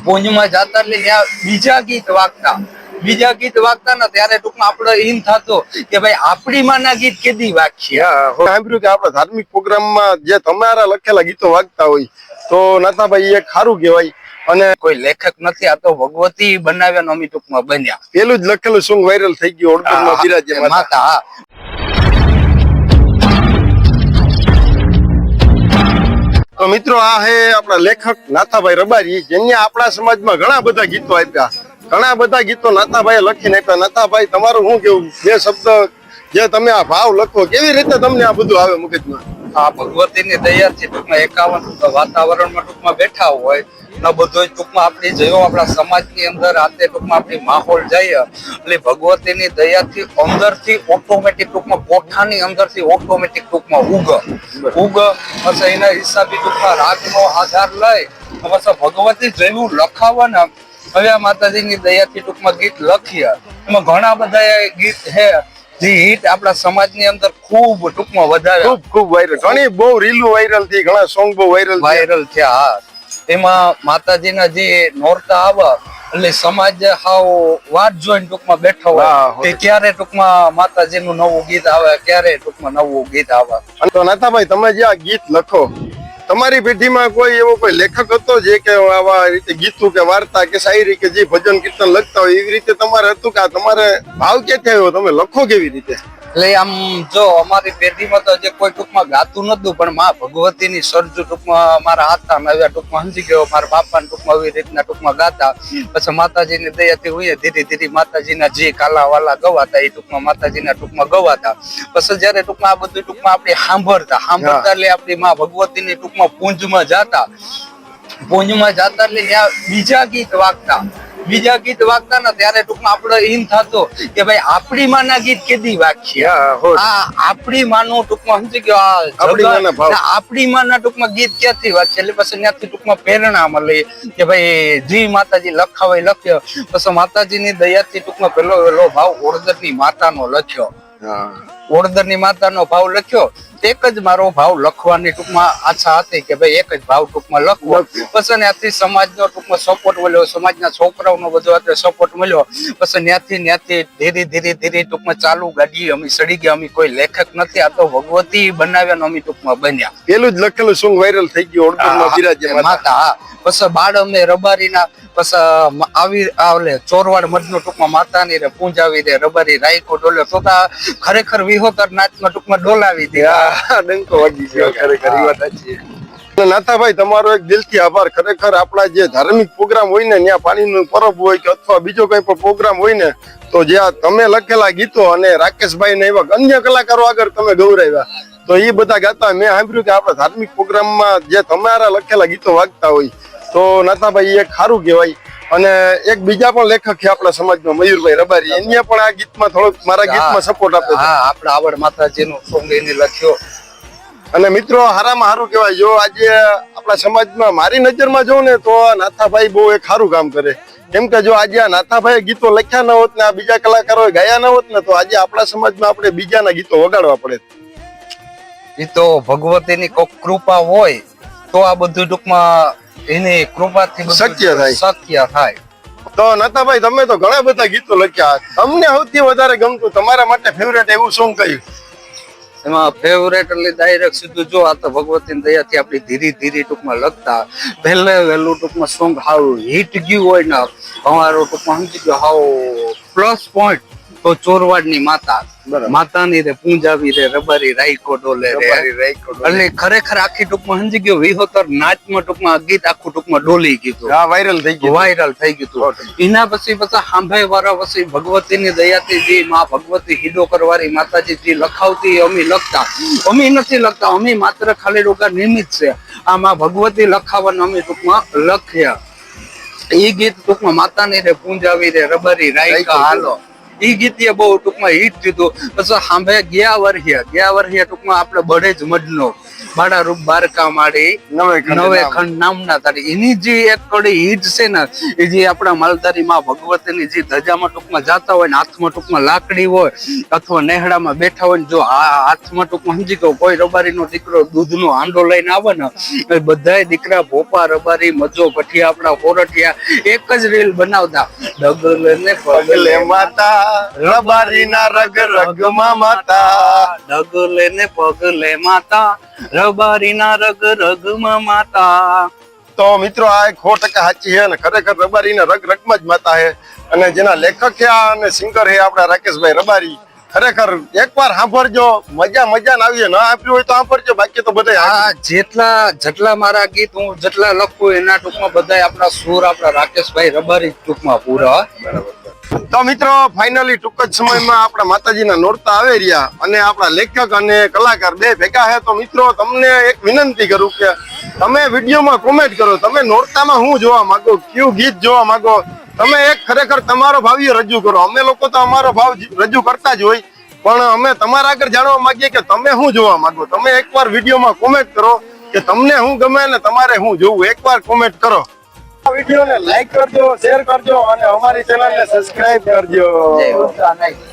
ભુજમાં જાતા એટલે ત્યાં બીજા ગીત વાગતા ને ત્યારે ટૂંકમાં આપણે એમ થતો કે ભાઈ આપણી માના ગીત કેદી વાગીએ. સાંભળ્યું કે આપણા ધાર્મિક પ્રોગ્રામમાં જે તમારા લખેલા ગીતો વાગતા હોય તો નાથાભાઈ એક સારું કહેવાય. અને કોઈ લેખક નથી, આ તો ભગવતી બનાવ્યા અમે ટૂંકમાં બન્યા. પેલું જ લખેલું સોંગ વાયરલ થઈ ગયું, ઓળખમાં બિરાજે માતા. તો મિત્રો આ હે આપણા લેખક નાથાભાઈ રબારી, જેને આપણા સમાજમાં ઘણા બધા ગીતો આપ્યા, ઘણા બધા ગીતો નાથાભાઈએ લખીને આપ્યા. નાથાભાઈ તમારું શું કેવું, બે શબ્દ જે તમે આ ભાવ લખો કેવી રીતે તમને આ બધું આવે મગજમાં? આ ભગવતીની દયાથી ટૂંકમાં 51 વાતાવરણમાં ટૂંકમાં બેઠા હોય ને બધું ટૂંકમાં આપણી જેવો આપણા સમાજની અંદર આતે ટૂંકમાં આપણી માહોલ જાય એટલે ભગવતીની દયાથી અંદરથી ઓટોમેટિક ટૂંકમાં કોઠાની અંદરથી ઓટોમેટિક ટૂંકમાં ઉગ પછી એના હિસાબે ટૂંકમાં રાગનો આધાર લઈ પછી ભગવતી જેવું લખાવે ને. હવે આ માતાજીની દયાથી ટૂંકમાં ગીત લખીએ, એમાં ઘણા બધા ગીત છે જે હિટ આપણા સમાજની અંદર ખૂબ ટૂંકમાં વધારે ખૂબ વાયરલ, ઘણી બહુ રીલો વાયરલ થઈ, ઘણા સોંગ બહુ વાયરલ થયા. એમાં માતાજીના જે નોરતા આવે એટલે સમાજ હાવ વાત જોઈને ટૂંકમાં બેઠો હોય કે ક્યારે ટૂંકમાં માતાજીનું નવું ગીત આવે, ક્યારે ટૂંકમાં નવું ગીત આવે. તો નાથાભાઈ તમે જે આ ગીત લખો, તમારી પેઢીમાં કોઈ એવો કોઈ લેખક હતો જે કે આવા રીતે ગીતો કે વાર્તા કે શાયરી કે જે ભજન કીર્તન લખતા હોય એવી રીતે તમારે હતું કે તમારે ભાવ ક્યાંથી આવ્યો, તમે લખો કેવી રીતે? એટલે આમ જો અમારી પેઢીમાં તો જે કોઈ ટૂંકમાં ગાતું નતું, પણ માં ભગવતીની સર્જુ ટૂંકમાં મારા હાથા નવ્યા ટૂંકમાં સમજી ગયો. મારા બાપાને ટૂંકમાં આવી રીતના ટૂંકમાં ગાતા, પછી માતાજીની દયાથી હોય ધીરે ધીરે માતાજીના જે કાલા વાલા ગવાતા એ ટૂંકમાં માતાજીના ટૂંકમાં ગવાતા. પછી જયારે ટૂંકમાં આ બધું ટૂંકમાં આપણે સાંભળતા એટલે આપણી માં ભગવતીની ટૂંકમાં પૂંજમાં જાતા એટલે ત્યાં બીજા ગીત વાગતા ને ત્યારે ટૂંકમાં આપણે એમ થતો કે ભાઈ આપણી માના ગીત કેદી વાગીએ. આપણી માનું ટૂંકમાં સમજી ગયો, આપણી માના ટૂંકમાં ગીત ક્યાંથી વાગશે. એટલે પછી ત્યાંથી ટૂંકમાં પ્રેરણા મળે કે ભાઈ જી માતાજી લખાવે લખ્યો. પછી માતાજીની દયાથી ટૂંકમાં પેલો ભાવ ઓળદરની માતાનો લખ્યો. ઓળદરની માતાનો ભાવ લખ્યો. એક જ મારો ભાવ લખવાની ટૂંકમાં આશા હતી કે ભાઈ એક જ ભાવ ટૂંકમાં લખવો. પછી ત્યાંથી સમાજનો ટૂંકમાં સપોર્ટ મળ્યો, સમાજના છોકરાઓનો બધો સપોર્ટ મળ્યો. પછી ત્યાંથી ધીરે ટૂંકમાં ચાલુ ગાડી અમે સડી ગયા. અમે કોઈ લેખક નથી, આ તો ભગવતી બનાવ્યા અમે ટૂંકમાં બન્યા. પેલું જ લખેલું સોંગ વાયરલ થઈ ગયું, ઓળખમાં બિરાજે માતા. પછી બાળ અમે રબારીના પછી આવી ચોરવાડ મઢનો ટૂંકમાં માતાની રે પૂંજાવી દે રબારી રાયકો ડોલ્યો તો ખરેખર વિહોતર નાચમાં ટૂંકમાં ડોલાવી દે. ડંકો વાગી ગયો ખરેખર. નાથાભાઈ તમારો એક દિલથી આભાર. ખરેખર આપણા જે ધાર્મિક પ્રોગ્રામ હોય ને, ત્યાં પાણીનું પરબ હોય કે અથવા બીજો કઈ પણ પ્રોગ્રામ હોય ને, તો જ્યાં તમે લખેલા ગીતો અને રાકેશભાઈ ને એવા અન્ય કલાકારો આગળ તમે ગૌરાવ્યા તો એ બધા ગાતા. મેં સાંભળ્યું કે આપણા ધાર્મિક પ્રોગ્રામમાં જે તમારા લખેલા ગીતો વાગતા હોય તો નાથાભાઈ એક સારું કહેવાય. અને એક બીજા પણ લેખક છે આપણા સમાજમાં, મયુરભાઈ રબારી, એને પણ આ ગીતમાં થોડોક મારા ગીતમાં સપોર્ટ આપે છે. આપણા આવડ માતાજીનો સોંગ એને લખ્યો. અને મિત્રો હારામાં સારું કહેવાય, જો આજે આપણા સમાજમાં મારી નજરમાં જોઉં ને તો નાથાભાઈ બહુ એક સારું કામ કરે. કેમ કે જો આજે આ નાથાભાઈ ગીતો લખ્યા ન હોત ને, આ બીજા કલાકારો ગાયા ન હોત ને, તો આજે આપણા સમાજમાં આપણે બીજાના ગીતો વગાડવા પડે. એ તો ભગવતીની કોઈક કૃપા હોય તો આ બધું ટૂંકમાં એની કૃપાથી શક્ય થાય. તો નાથાભાઈ તમે તો ઘણા બધા ગીતો લખ્યા, તમને સૌથી વધારે ગમતું તમારા માટે ફેવરેટ એવું સોંગ કયું? એમાં ફેવરેટ એટલે ડાયરેક્ટ સીધું જો આ તો ભગવતીની દયાથી આપણી ધીરે ટૂંકમાં લખતા વહેલું ટૂંકમાં સોંગ હાવ હિટ ગયું હોય ને અમારો ટૂંકમાં સમજી ગયો હાવ પ્લસ પોઈન્ટ તો ચોરવાડની માતાની રે પૂંજાવી રે રબારી રાયકો ડોલે રે. એટલે ખરેખર આખી ટૂંકમાં સમજી ગયો વિહોતર નાચમાં ટૂંકમાં ગીત આખું ટૂંકમાં ડોલી ગયું, વાયરલ થઈ ગયું. એના પછી સાંભળે વાળા પછી ભગવતીની દયાથી જે માં ભગવતી હિડો કરવારી માતાજી જે લખાવતી અમે લખતા. અમે નથી લખતા, અમે માત્ર ખાલી રોગા નિમિત્ત છે. આ માં ભગવતી લખાવવાનું અમે ટૂંકમાં લખ્યા. એ ગીત ટૂંકમાં માતાની રે પૂંજાવી રે રબારી રાયકા હાલો એ ગીત બહુ ટૂંકમાં હિટ થયું. પછી સાંભળે ગયા વર્ષે ટૂંકમાં આપણે બળેજ મઢનો બાળા રૂપ બારકા માડી નવે ખંડ નવે નામ. ખંડ નામના તારી એની જે એક કડી હિટ છે ને એ જે આપણા માલધારી માં ભગવતીની જે ધજામાં ટૂંકમાં જાતા હોય ને હાથમાં ટૂંકમાં લાકડી હોય અથવા નેહડામાં બેઠા હોય ને જો આ હાથમાં ટૂંકમાં સમજી ગયો કોઈ રબારીનો દીકરો દૂધનો હાંડો લઈને આવે ને એ બધાય દીકરા ભોપા રબારી મજો ભઠિયા આપણા કોરઠિયા એક જ રીલ બનાવતા ડગલે ને પગલે માતા રબારીના રગ રગમાં માતા. ડગલે ને પગલે માતા રબારીના રગ રગમાં માતા. તો મિત્રો આ 100% સાચી છે ને ખરેખર રબારીના રગ રગમાં જ માતા છે અને જેના લેખક છે અને સિંગર છે આપણા રાકેશભાઈ રબારી. ખરેખર એકવાર સાંભળજો, મજા ના આવી ના આપ્યું હોય તો સાંભળજો, બાકી તો બધા આ જેટલા મારા ગીત હું જેટલા લખું એના ટૂંકમાં બધા આપણા સુર આપણા રાકેશભાઈ રબારી ટૂંકમાં પૂરા. તો મિત્રો ફાઇનલી ટૂંક જ સમયમાં આપણા માતાજીના નોરતા આવી રહ્યા અને આપણા લેખક અને કલાકાર બે ભેગા છે. તો મિત્રો તમને એક વિનંતી કરું કે તમે વિડીયોમાં કોમેન્ટ કરો, તમે નોરતામાં શું જોવા માંગો, કયું ગીત જોવા માંગો, તમે એક ખરેખર તમારો ભાવ રજૂ કરો. અમે લોકો તો અમારો ભાવ રજૂ કરતા જ હોય, પણ અમે તમારા આગળ જાણવા માંગીએ કે તમે શું જોવા માંગો. તમે એકવાર વિડીયોમાં કોમેન્ટ કરો કે તમને શું ગમે ને તમારે શું જોવું, એકવાર કોમેન્ટ કરો. આ વિડીયોને લાઈક કરજો, શેર કરજો અને અમારી ચેનલને સબસ્ક્રાઇબ કરજો. જય ઉત્તરાયણ.